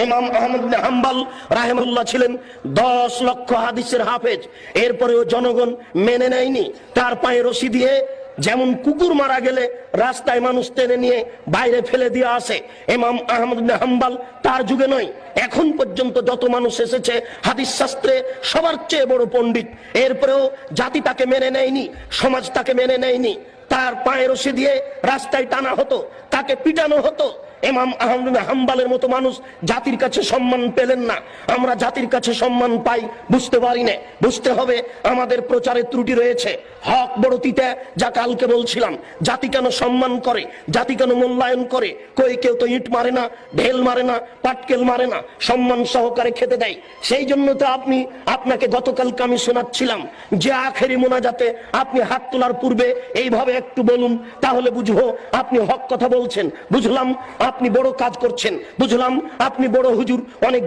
ইমাম আহমদ বিন হাম্বল রাহিমাহুল্লাহ ছিলেন 10 লক্ষ হাদিসের হাফেজ, এরপরেও জনগণ মেনে নেয়নি। তার পায়ে রশি দিয়ে যেমন কুকুর মারা গেলে রাস্তায় মানুষ টেনে নিয়ে বাইরে ফেলে দিয়ে আসে, ইমাম আহমদ বিন হাম্বল তার যুগে নয়, এখন পর্যন্ত যত মানুষ এসেছে হাদিস শাস্ত্রে সবার চেয়ে বড় পণ্ডিত, এরপরেও জাতি তাকে মেনে নেয়নি, সমাজ তাকে মেনে নেয়নি। তার পায়ে রশি দিয়ে রাস্তায় টানা হতো, তাকে পিটানো হতো। ইমাম আহমদ বিন হাম্বলের মতো মানুষ জাতির কাছে সম্মান পেলেন না। আমরা জাতির কাছে সম্মান পাই বুঝতে পারি না। বুঝতে হবে আমাদের প্রচারে ত্রুটি রয়েছে। হক বড় তিতা, যা কালকে বলছিলাম। জাতি কেন সম্মান করে, জাতি কেন মূল্যায়ন করে? কই কেউ তো ইট মারে না, ঢেল মারে না, পাটকেল মারে না, সম্মান সহকারে খেতে দেয়। সেই জন্য তো আপনাকে গতকালকে আমি শোনাচ্ছিলাম যে আখেরি মোনাজাতে আপনি হাত তোলার পূর্বে এইভাবে একটু বলুন, তাহলে বুঝবো আপনি হক কথা বলছেন, বুঝলাম আপনি বড় কাজ করছেন, বুঝলাম আপনি বড় হুজুর, অনেক